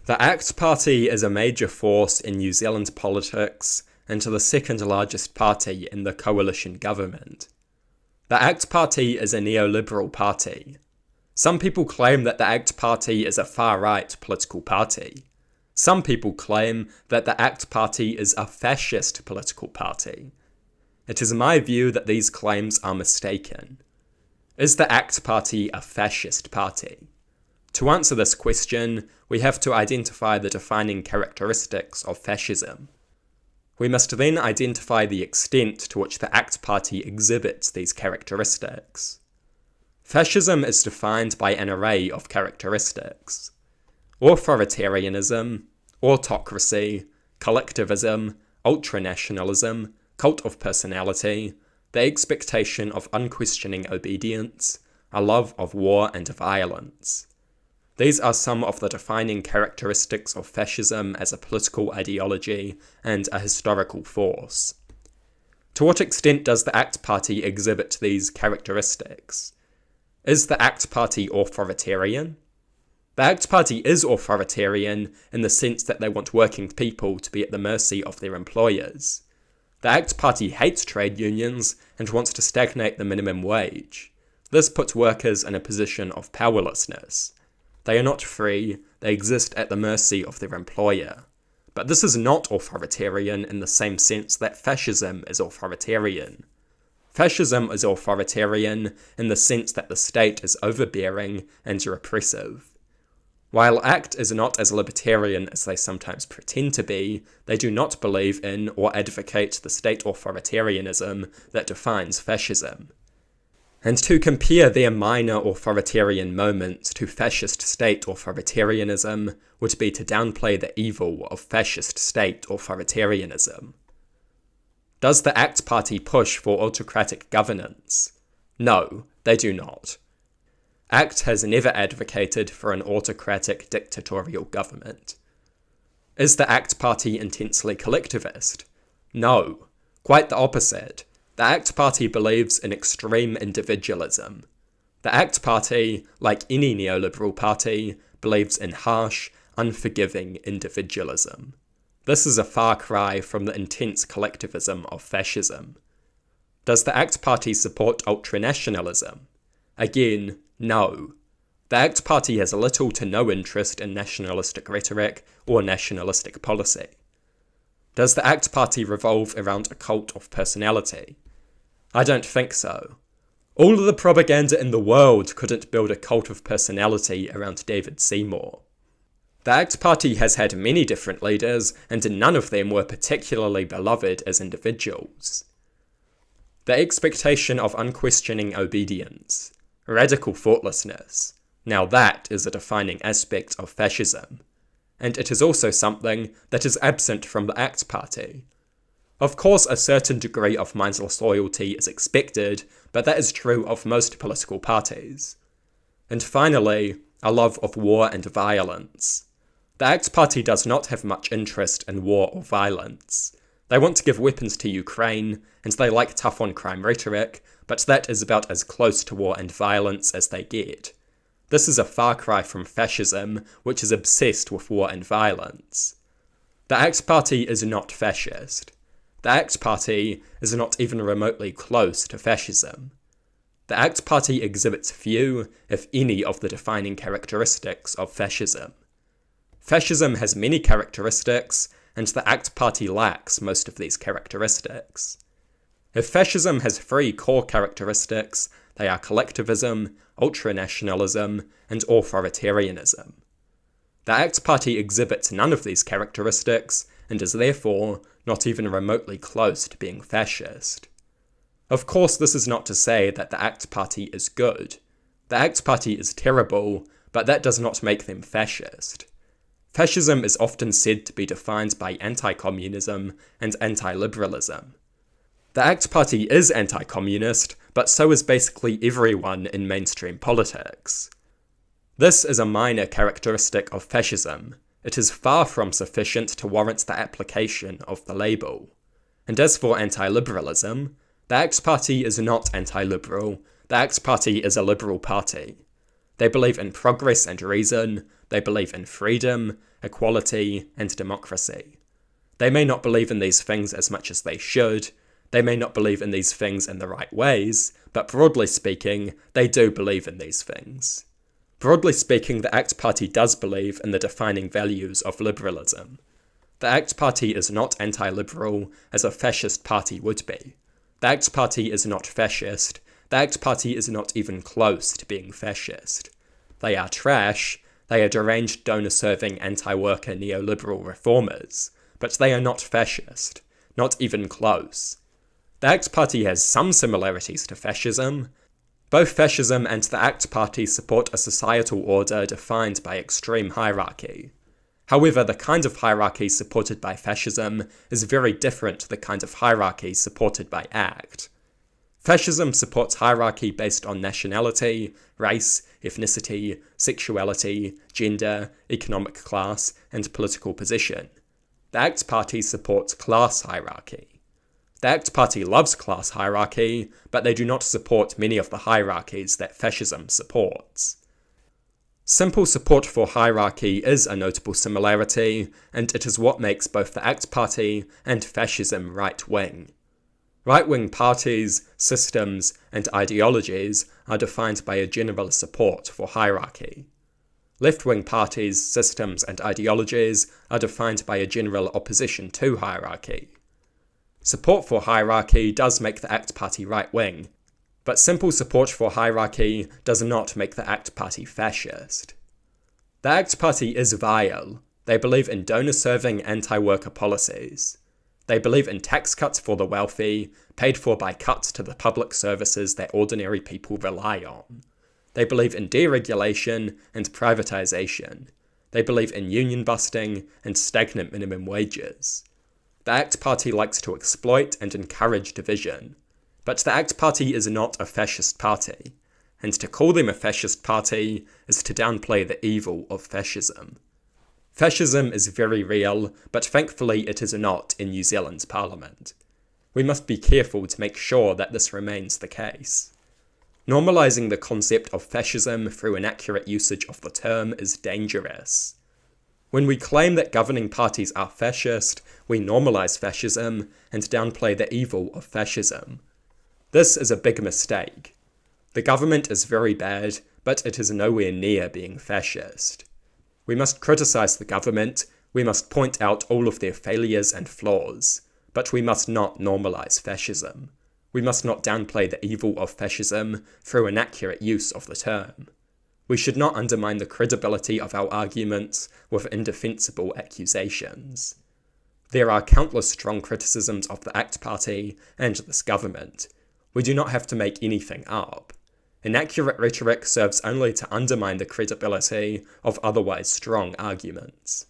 The ACT Party is a major force in New Zealand politics and the second largest party in the coalition government. The ACT Party is a neoliberal party. Some people claim that the ACT Party is a far-right political party. Some people claim that the ACT Party is a fascist political party. It is my view that these claims are mistaken. Is the ACT Party a fascist party? To answer this question, we have to identify the defining characteristics of fascism. We must then identify the extent to which the ACT Party exhibits these characteristics. Fascism is defined by an array of characteristics: authoritarianism, autocracy, collectivism, ultranationalism, cult of personality, the expectation of unquestioning obedience, a love of war and violence. These are some of the defining characteristics of fascism as a political ideology and a historical force. To what extent does the ACT Party exhibit these characteristics? Is the ACT Party authoritarian? The ACT Party is authoritarian in the sense that they want working people to be at the mercy of their employers. The ACT Party hates trade unions and wants to stagnate the minimum wage. This puts workers in a position of powerlessness. They are not free, they exist at the mercy of their employer. But this is not authoritarian in the same sense that fascism is authoritarian. Fascism is authoritarian in the sense that the state is overbearing and repressive. While ACT is not as libertarian as they sometimes pretend to be, they do not believe in or advocate the state authoritarianism that defines fascism. And to compare their minor authoritarian moments to fascist state authoritarianism would be to downplay the evil of fascist state authoritarianism. Does the ACT Party push for autocratic governance? No, they do not. ACT has never advocated for an autocratic dictatorial government. Is the ACT Party intensely collectivist? No, quite the opposite. The ACT Party believes in extreme individualism. The ACT Party, like any neoliberal party, believes in harsh, unforgiving individualism. This is a far cry from the intense collectivism of fascism. Does the ACT Party support ultranationalism? Again, no. The ACT Party has little to no interest in nationalistic rhetoric or nationalistic policy. Does the ACT Party revolve around a cult of personality? I don't think so. All of the propaganda in the world couldn't build a cult of personality around David Seymour. The ACT Party has had many different leaders, and none of them were particularly beloved as individuals. The expectation of unquestioning obedience, radical thoughtlessness, now that is a defining aspect of fascism. And it is also something that is absent from the ACT Party. Of course, a certain degree of mindless loyalty is expected, but that is true of most political parties. And finally, a love of war and violence. The ACT Party does not have much interest in war or violence. They want to give weapons to Ukraine, and they like tough-on-crime rhetoric, but that is about as close to war and violence as they get. This is a far cry from fascism, which is obsessed with war and violence. The ACT Party is not fascist. The ACT Party is not even remotely close to fascism. The ACT Party exhibits few, if any, of the defining characteristics of fascism. Fascism has many characteristics, and the ACT Party lacks most of these characteristics. If fascism has three core characteristics, they are collectivism, ultranationalism, and authoritarianism. The ACT Party exhibits none of these characteristics, and is therefore not even remotely close to being fascist. Of course, this is not to say that the ACT Party is good. The ACT Party is terrible, but that does not make them fascist. Fascism is often said to be defined by anti-communism and anti-liberalism. The ACT Party is anti-communist, but so is basically everyone in mainstream politics. This is a minor characteristic of fascism. It is far from sufficient to warrant the application of the label. And as for anti-liberalism, the ACT Party is not anti-liberal. The ACT Party is a liberal party. They believe in progress and reason. They believe in freedom, equality, and democracy. They may not believe in these things as much as they should. They may not believe in these things in the right ways, but broadly speaking, they do believe in these things. Broadly speaking, the ACT Party does believe in the defining values of liberalism. The ACT Party is not anti-liberal, as a fascist party would be. The ACT Party is not fascist. The ACT Party is not even close to being fascist. They are trash. They are deranged, donor-serving, anti-worker neoliberal reformers. But they are not fascist. Not even close. The ACT Party has some similarities to fascism. Both fascism and the ACT Party support a societal order defined by extreme hierarchy. However, the kind of hierarchy supported by fascism is very different to the kind of hierarchy supported by ACT. Fascism supports hierarchy based on nationality, race, ethnicity, sexuality, gender, economic class, and political position. The ACT Party supports class hierarchy. The ACT Party loves class hierarchy, but they do not support many of the hierarchies that fascism supports. Simple support for hierarchy is a notable similarity, and it is what makes both the ACT Party and fascism right-wing. Right-wing parties, systems, and ideologies are defined by a general support for hierarchy. Left-wing parties, systems, and ideologies are defined by a general opposition to hierarchy. Support for hierarchy does make the ACT Party right-wing, but simple support for hierarchy does not make the ACT Party fascist. The ACT Party is vile. They believe in donor-serving anti-worker policies. They believe in tax cuts for the wealthy, paid for by cuts to the public services that ordinary people rely on. They believe in deregulation and privatization. They believe in union busting and stagnant minimum wages. The ACT Party likes to exploit and encourage division. But the ACT Party is not a fascist party, and to call them a fascist party is to downplay the evil of fascism. Fascism is very real, but thankfully it is not in New Zealand's parliament. We must be careful to make sure that this remains the case. Normalising the concept of fascism through inaccurate usage of the term is dangerous. When we claim that governing parties are fascist, we normalise fascism and downplay the evil of fascism. This is a big mistake. The government is very bad, but it is nowhere near being fascist. We must criticise the government, we must point out all of their failures and flaws, but we must not normalise fascism. We must not downplay the evil of fascism through inaccurate use of the term. We should not undermine the credibility of our arguments with indefensible accusations. There are countless strong criticisms of the ACT Party and this government. We do not have to make anything up. Inaccurate rhetoric serves only to undermine the credibility of otherwise strong arguments.